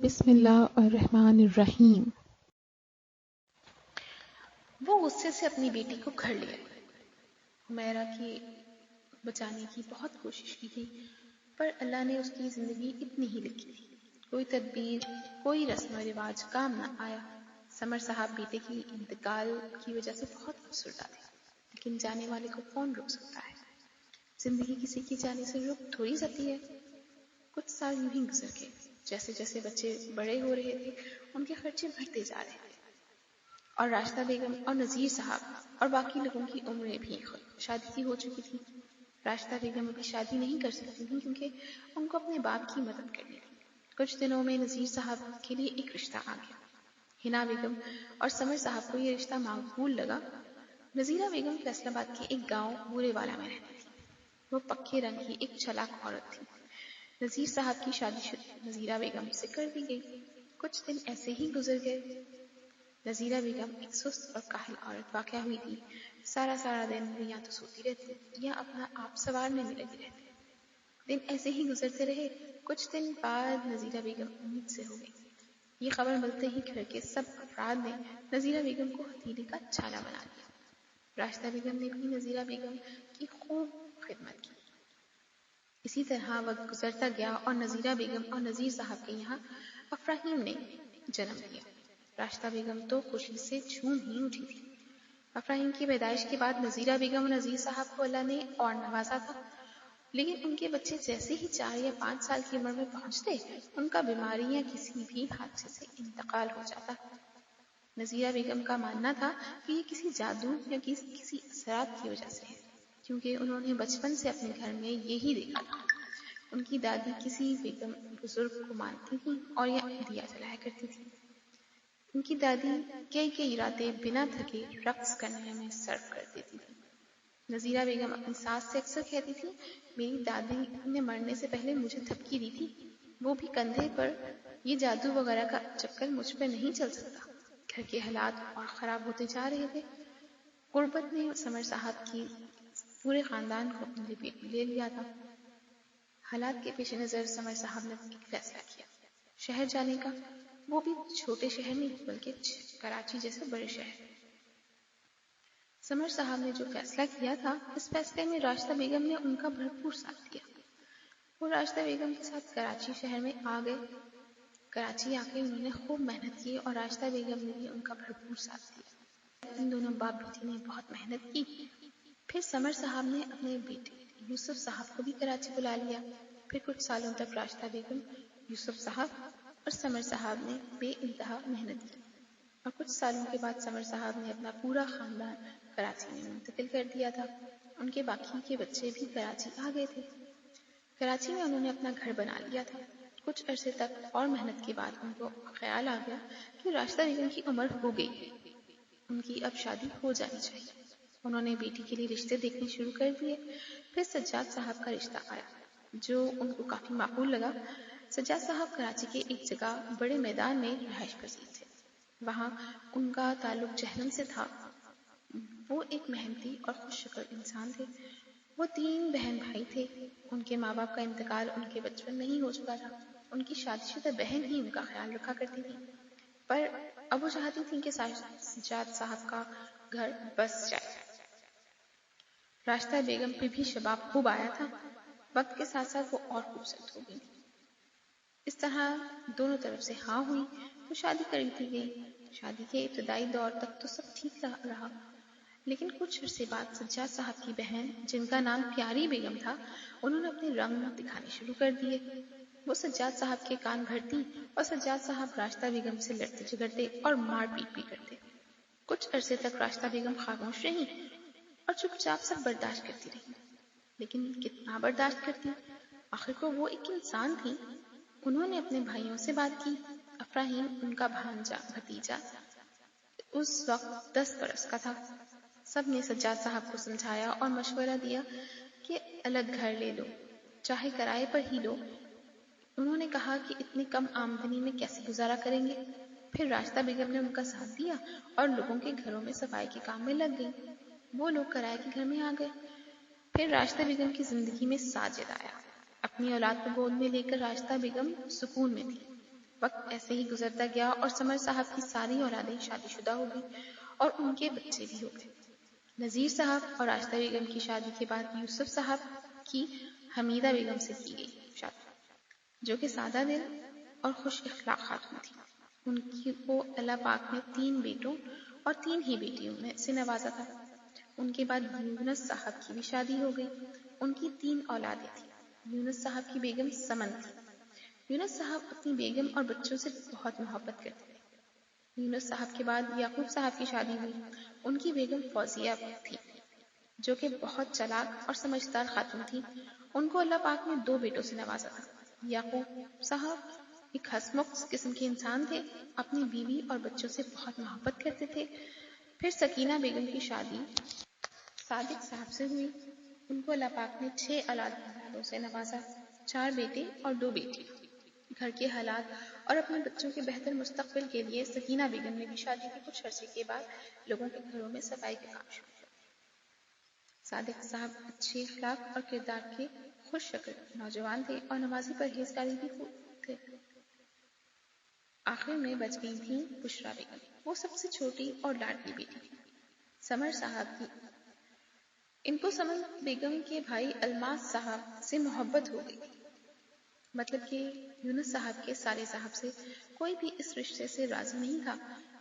بسم اللہ الرحمن الرحیم۔ وہ غصے سے اپنی بیٹی کو گھر لیا۔ حمیرہ کی بچانے کی بہت کوشش کی تھی، پر اللہ نے اس کی زندگی اتنی ہی لکھی تھی۔ کوئی تدبیر، کوئی رسم و رواج کام نہ آیا۔ سمر صاحب بیٹے کی انتقال کی وجہ سے بہت افسردہ تھے، لیکن جانے والے کو کون روک سکتا ہے؟ زندگی کسی کی جانے سے رک تھوڑی جاتی ہے۔ کچھ سال یوں ہی گزر گئے۔ جیسے جیسے بچے بڑے ہو رہے تھے، ان کے خرچے بڑھتے جا رہے تھے، اور راشدہ بیگم اور نذیر صاحب اور باقی لوگوں کی عمریں بھی شادی کی ہو چکی تھی۔ راشدہ بیگم ابھی شادی نہیں کر سکتی تھیں کیونکہ ان کو اپنے باپ کی مدد کرنی تھی۔ کچھ دنوں میں نذیر صاحب کے لیے ایک رشتہ آ گیا۔ حنا بیگم اور سمر صاحب کو یہ رشتہ معقول لگا۔ نذیرہ بیگم فیصل آباد کے ایک گاؤں بورے والا میں رہتی تھی۔ وہ پکے رنگ کی ایک چالاک عورت تھی۔ نذیر صاحب کی شادی نذیرہ بیگم سے کر دی گئی۔ کچھ دن ایسے ہی گزر گئے۔ نذیرہ بیگم ایک سست اور کاہل عورت واقع ہوئی تھی۔ سارا دن وہ یا تو سوتی رہتی یا اپنا آپ سنوارنے میں لگی رہتی۔ دن ایسے ہی گزرتے رہے۔ کچھ دن بعد نذیرہ بیگم امید سے ہو گئی۔ یہ خبر ملتے ہی گھر کے سب افراد نے نذیرہ بیگم کو ہتھیلی کا چھالا بنا دیا۔ راشدہ بیگم نے بھی نذیرہ بیگم کی خوب خدمت کی۔ اسی طرح وقت گزرتا گیا اور نذیرہ بیگم اور نذیر صاحب کے یہاں افراہیم نے جنم لیا۔ راشدہ بیگم تو خوشی سے جھوم ہی اٹھی تھی۔ افراہیم کی پیدائش کے بعد نذیرہ بیگم اور نذیر صاحب کو اللہ نے اور نوازا تھا، لیکن ان کے بچے جیسے ہی 4 یا 5 سال کی عمر میں پہنچتے، ان کا بیماری یا کسی بھی حادثے سے انتقال ہو جاتا۔ نذیرہ بیگم کا ماننا تھا کہ یہ کسی جادو یا کسی اثرات کی وجہ سے ہے، کیونکہ انہوں نے بچپن سے اپنے گھر میں یہی دیکھا تھا۔ ان کی دادی کسی بیگم بزرگ کو مانتی تھی اور یا دیا جلایا کرتی تھی۔ ان کی دادی کئی راتیں بنا تھکے رقص کرنے میں صرف کر دیتی تھی۔ نذیرہ بیگم اپنی ساس سے اکثر کہتی تھی، میری دادی نے مرنے سے پہلے مجھے تھپکی دی تھی، وہ بھی کندھے پر۔ یہ جادو وغیرہ کا چکر مجھ پہ نہیں چل سکتا۔ گھر کے حالات اور خراب ہوتے جا رہے تھے۔ غربت نے سمر صاحب کی پورے خاندان کو اپنے لپیٹ میں لے لیا تھا۔ حالات کے پیش نظر سمر صاحب نے ایک فیصلہ کیا، شہر جانے کا، وہ بھی چھوٹے شہر نہیں بلکہ کراچی جیسے بڑے شہر۔ سمر صاحب نے جو فیصلہ کیا تھا، اس فیصلے میں راشدہ بیگم نے ان کا بھرپور ساتھ دیا۔ وہ راشدہ بیگم کے ساتھ کراچی شہر میں آ گئے۔ کراچی آ کے انہوں نے خوب محنت کی اور راشدہ بیگم نے بھی ان کا بھرپور ساتھ دیا۔ ان دونوں باپ بیٹی نے بہت محنت کی۔ پھر سمر صاحب نے اپنے بیٹے یوسف صاحب کو بھی کراچی بلا لیا۔ پھر کچھ سالوں تک راشدہ بیگم، یوسف صاحب اور سمر صاحب نے بے انتہا محنت کی، اور کچھ سالوں کے بعد سمر صاحب نے اپنا پورا خاندان کراچی میں منتقل کر دیا تھا۔ ان کے باقی کے بچے بھی کراچی آ گئے تھے۔ کراچی میں انہوں نے اپنا گھر بنا لیا تھا۔ کچھ عرصے تک اور محنت کے بعد ان کو خیال آ گیا کہ راشدہ بیگم کی عمر ہو گئی ہے، ان کی اب شادی ہو جانی چاہیے۔ انہوں نے بیٹی کے لیے رشتے دیکھنے شروع کر دیے۔ پھر سجاد صاحب کا رشتہ آیا، جو ان کو کافی معقول لگا۔ سجاد صاحب کراچی کے ایک جگہ بڑے میدان میں رہائش پذیر تھے۔ وہاں ان کا تعلق جہلم سے تھا۔ وہ ایک محنتی اور خوش شکل انسان تھے۔ وہ 3 بہن بھائی تھے۔ ان کے ماں باپ کا انتقال ان کے بچپن میں ہی ہو چکا تھا۔ ان کی شادی شدہ بہن ہی ان کا خیال رکھا کرتی تھی، پر اب وہ چاہتی تھیں کہ سجاد صاحب کا گھر بس جائے۔ راشدہ بیگم پہ بھی شباب خوب آیا تھا۔ وقت کے ساتھ ساتھ وہ اور خوبصورت ہو گئی۔ اس طرح دونوں طرف سے ہاں ہوئی تو شادی کر دی گئی۔ شادی کے ابتدائی دور تک تو سب ٹھیک رہا، لیکن کچھ عرصے بعد سجاد صاحب کی بہن، جن کا نام پیاری بیگم تھا، انہوں نے اپنے رنگ دکھانے شروع کر دیے۔ وہ سجاد صاحب کے کان بھرتی اور سجاد صاحب راشدہ بیگم سے لڑتے جھگڑتے اور مار پیٹ بھی کرتے۔ کچھ عرصے تک راشدہ بیگم خاموش رہی اور چپ چاپ سب برداشت کرتی رہی، لیکن کتنا برداشت کرتی؟ آخر کو وہ ایک انسان تھی۔ انہوں نے اپنے بھائیوں سے بات کی۔ افراہیم، ان کا بھتیجا، اس وقت 10 برس کا تھا۔ سب نے سجاد صاحب کو سمجھایا اور مشورہ دیا کہ الگ گھر لے لو، چاہے کرائے پر ہی لو۔ انہوں نے کہا کہ اتنی کم آمدنی میں کیسے گزارا کریں گے؟ پھر راشدہ بیگم نے ان کا ساتھ دیا اور لوگوں کے گھروں میں صفائی کے کام میں لگ گئی۔ وہ لوگ کرائے کے گھر میں آ گئے۔ پھر راشدہ بیگم کی زندگی میں ساجد آیا۔ اپنی اولاد کو گود میں لے کر راشدہ بیگم سکون میں تھی۔ وقت ایسے ہی گزرتا گیا اور سمر صاحب کی ساری اولادیں شادی شدہ ہو گئی اور ان کے بچے بھی ہو گئے۔ نذیر صاحب اور راشدہ بیگم کی شادی کے بعد یوسف صاحب کی حمیدہ بیگم سے کی گئی شادی، جو کہ سادہ دل اور خوش اخلاق خاتون تھی۔ ان کو اللہ پاک نے 3 بیٹوں اور 3 ہی بیٹیوں میں سے نوازا تھا۔ ان کے بعد یونس صاحب کی بھی شادی ہو گئی۔ ان کی 3 اولادیں تھیں۔ یونس صاحب کی بیگم سمن تھی۔ یونس صاحب اپنی بیگم اور بچوں سے بہت محبت کرتے تھے۔ یونس صاحب کے بعد یعقوب صاحب کی شادی ہوئی۔ ان کی بیگم فوزیہ تھی، جو کہ بہت چالاک اور سمجھدار خاتون تھی۔ ان کو اللہ پاک نے 2 بیٹوں سے نوازا تھا۔ یعقوب صاحب ایک ہنسمکھ قسم کے انسان تھے، اپنی بیوی اور بچوں سے بہت محبت کرتے تھے۔ پھر سکینہ بیگم کی شادی صادق صاحب سے ہوئی۔ ان کو اللہ پاک نے 6 اولادوں سے نوازا، 4 بیٹے اور 2 بیٹی۔ گھر کے حالات اور اپنے بچوں کے بہتر مستقبل کے لیے سکینہ بیگم نے بھی شادی کے کچھ عرصے کے بعد لوگوں کے گھروں میں صفائی کا کام شروع کیا۔ صادق صاحب اچھے اخلاق اور کردار کے خوش شکل نوجوان تھے اور نمازی پرہیزگاری بھی خوب تھے۔ آخر میں بچ گئی تھیں بشریٰ بیگم، وہ سب سے چھوٹی اور لاڈلی بیٹی تھی۔ سمر صاحب کی ان کو سمر بیگم کے بھائی الماس صاحب سے محبت ہو گئی تھی، مطلب کہ یونس صاحب کے سارے صاحب سے کوئی بھی اس رشتے سے راضی نہیں تھا،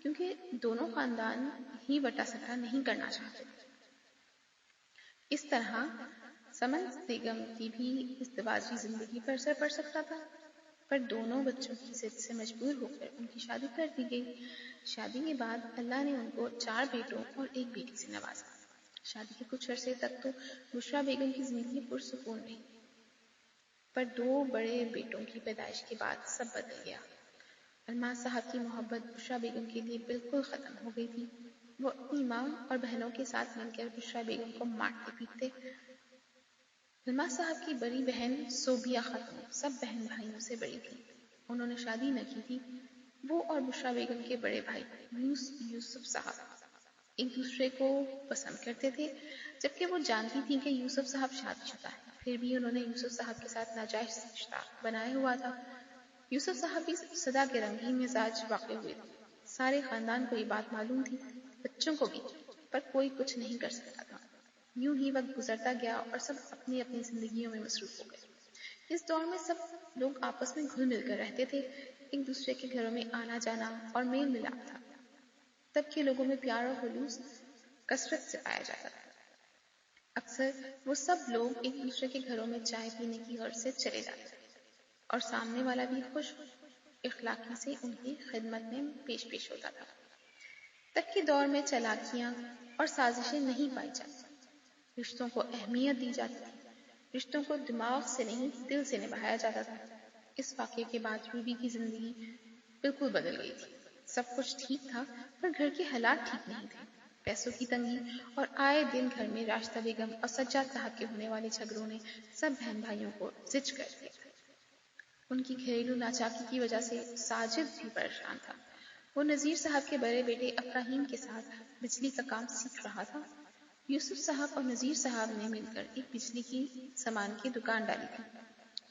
کیونکہ دونوں خاندان ہی وٹا سٹا نہیں کرنا چاہتے تھے۔ اس طرح سمن بیگم کی بھی ازدواجی زندگی پر اثر پڑ سکتا تھا، پر دونوں بچوں کی ضد سے مجبور ہو کر ان کی شادی کر دی گئی۔ شادی کے بعد اللہ نے ان کو 4 بیٹوں اور 1 بیٹی سے نوازا۔ شادی کے کچھ عرصے تک تو بشریٰ بیگم کی زندگی پرسکون رہی، پر 2 بڑے بیٹوں کی پیدائش کے بعد سب بدل گیا۔ الماس صاحب کی محبت بشریٰ بیگم کے لیے بالکل ختم ہو گئی تھی۔ وہ اپنی ماں اور بہنوں کے ساتھ مل کر بشریٰ بیگم کو مارتے پیٹتے۔ الماس صاحب کی بڑی بہن صوبیہ خاتون سب بہن بھائیوں سے بڑی تھی۔ انہوں نے شادی نہ کی تھی۔ وہ اور بشریٰ بیگم کے بڑے بھائی یوسف صاحب ایک دوسرے کو پسند کرتے تھے، جبکہ وہ جانتی تھی کہ یوسف صاحب شادی شدہ ہے، پھر بھی انہوں نے یوسف صاحب کے ساتھ ناجائز رشتہ بنایا ہوا تھا۔ یوسف صاحب بھی سدا کے رنگین مزاج واقع ہوئے تھے۔ سارے خاندان کو یہ بات معلوم تھی، بچوں کو بھی، پر کوئی کچھ نہیں کر سکتا تھا۔ یوں ہی وقت گزرتا گیا اور سب اپنی اپنی زندگیوں میں مصروف ہو گئے۔ اس دور میں سب لوگ آپس میں گھل مل کر رہتے تھے، ایک دوسرے کے گھروں میں آنا جانا اور میل ملاپ تھا۔ تب کے لوگوں میں پیار اور خلوص کثرت سے پایا جاتا تھا۔ اکثر وہ سب لوگ ایک دوسرے کے گھروں میں چائے پینے کی غرض سے چلے جاتے تھے اور سامنے والا بھی خوش اخلاقی سے ان کی خدمت میں پیش ہوتا تھا۔ تب کے دور میں چالاکیاں اور سازشیں نہیں پائی جاتی، رشتوں کو اہمیت دی جاتی تھی، رشتوں کو دماغ سے نہیں دل سے نبھایا جاتا تھا۔ اس واقعے کے بعد روبی کی زندگی بالکل بدل گئی تھی۔ سب کچھ ٹھیک تھا، پر گھر کے حالات ٹھیک نہیں تھے۔ پیسوں کی تنگی اور آئے دن گھر میں راشدہ بیگم اور سجاد صاحب کے ہونے والے جھگڑوں نے سب بہن بھائیوں کو زچ کر دیا۔ ان کی گھریلو ناچاکی کی وجہ سے ساجد بھی پریشان تھا۔ وہ نذیر صاحب کے بڑے بیٹے ابراہیم کے ساتھ بجلی کا کام سیکھ رہا تھا۔ یوسف صاحب اور نذیر صاحب نے مل کر ایک بجلی کی سامان کی دکان ڈالی تھی۔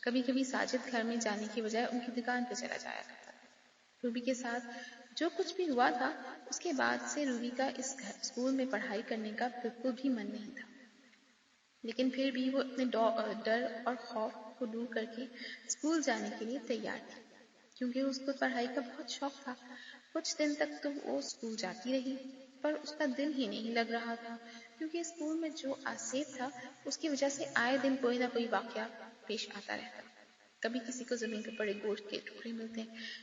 کبھی کبھی ساجد گھر میں جانے کی بجائے ان کی دکان پہ چلا جایا کرتا تھا۔ روبی کے ساتھ جو کچھ بھی ہوا تھا، اس کے بعد سے روبی کا اس اسکول میں پڑھائی کرنے کا بالکل بھی من نہیں تھا، لیکن پھر بھی وہ اپنے ڈر اور خوف کو دور کر کے اسکول جانے کے لیے تیار تھی، کیونکہ اس کو پڑھائی کا بہت شوق تھا۔ کچھ دن تک تو وہ اسکول جاتی رہی، پر اس کا دل ہی نہیں لگ رہا تھا، کیونکہ اسکول میں جو آصف تھا اس کی وجہ سے آئے دن کوئی نہ کوئی واقعہ پیش آتا رہتا۔ کبھی کسی کو زمین پر پڑے گوشت کے ٹکڑے ملتے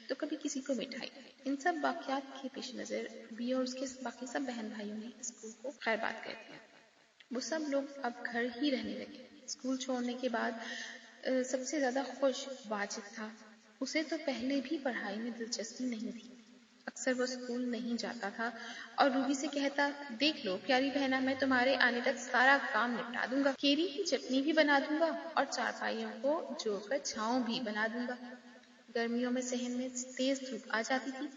تو کبھی کسی کو مٹھائی۔ ان سب واقعات کے پیش نظر روبی اور اس کے باقی سب بہن بھائیوں نے اسکول کو خیر بات کر دیا۔ وہ سب لوگ اب گھر ہی رہنے لگے۔ اسکول چھوڑنے کے بعد سب سے زیادہ خوش واجد تھا۔ اسے تو پہلے بھی پڑھائی میں دلچسپی نہیں تھی۔ اکثر وہ اسکول نہیں جاتا تھا اور روبی سے کہتا، دیکھ لو پیاری بہنا، میں تمہارے آنے تک سارا کام نپٹا دوں گا، کیری کی چٹنی بھی بنا دوں گا اور چارپائیوں کو جوڑ کر چھاؤں بھی بنا دوں گا۔ گرمیوں میں صحن میں تیز دھوپ آ جاتی تھی۔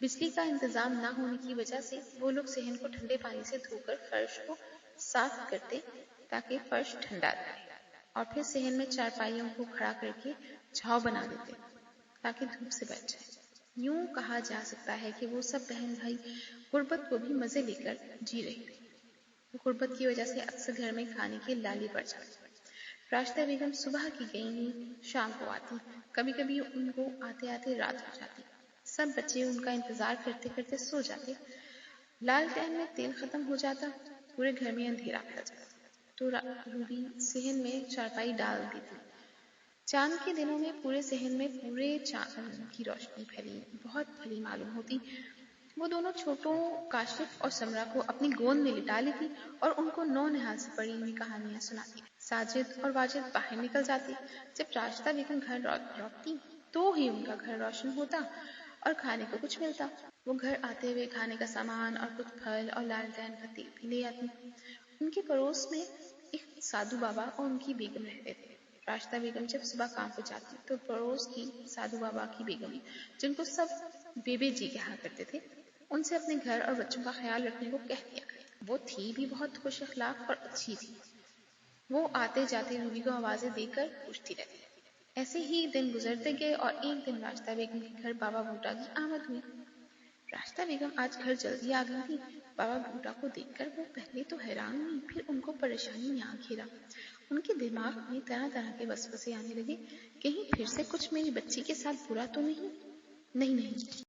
بجلی کا انتظام نہ ہونے کی وجہ سے وہ لوگ صحن کو ٹھنڈے پانی سے دھو کر فرش کو صاف کرتے تاکہ فرش ٹھنڈا رہے، اور پھر صحن میں چارپائیوں کو کھڑا کر کے چھاؤں بنا دیتے تاکہ دھوپ سے بچ جائے۔ یوں کہا جا سکتا ہے کہ وہ سب بہن بھائی غربت کو بھی مزے لے کر جی رہے تھے۔ غربت کی وجہ سے اکثر گھر میں کھانے کی لالی پڑ جاتی۔ راشدہ بیگم صبح کی گئی شام کو آتی، کبھی کبھی ان کو آتے آتے رات ہو جاتی۔ سب بچے ان کا انتظار کرتے کرتے سو جاتے۔ لالٹین میں تیل ختم ہو جاتا، پورے گھر میں اندھیرا پھیل جاتا تو روبی صحن میں چارپائی ڈال دیتی۔ چاند کے دنوں میں پورے صحن میں پورے چاند کی روشنی پھیلی بہت بھلی معلوم ہوتی۔ وہ دونوں چھوٹوں کاشف اور سمرا کو اپنی گود میں لٹا لیتی اور ان کو نو نہال سے پڑھی ہوئی کہانیاں سناتی۔ ساجد اور واجد باہر نکل جاتے۔ جب راشدہ بیگم گھر لوٹتی تو ہی ان کا گھر روشن ہوتا اور کھانے کو کچھ ملتا۔ وہ گھر آتے ہوئے کھانے کا سامان اور کچھ پھل اور لالٹین کا تیل بھی لے آتی۔ ان کے پڑوس میں ایک سادھو بابا اور ان کی بیگم رہتے تھے۔ راشدہ بیگم جب صبح کام پہ جاتی تو پڑوس کی سادھو بابا کی بیگم، جن کو سب بیبے جی کہا کرتے تھے، ان سے اپنے گھر اور بچوں کا خیال رکھنے کو کہہ دیا۔ وہ تھی بھی بہت خوش اخلاق اور اچھی تھی۔ وہ آتے جاتے روبی کو آوازیں دے کر پوچھتی رہتی۔ ایسے ہی دن گزرتے گئے اور ایک دن راشدہ بیگم کے گھر بابا بھوٹا کی آمد ہوئی۔ راشدہ بیگم آج گھر جلدی آ گئی تھی۔ بابا بھوٹا کو دیکھ کر وہ پہلے تو حیران ہوئی، پھر ان کو پریشانی نے آ گھیرا۔ ان کے دماغ میں طرح طرح کے وسوسے آنے لگے، کہیں پھر سے کچھ میری بچی کے ساتھ برا تو نہیں؟ نہیں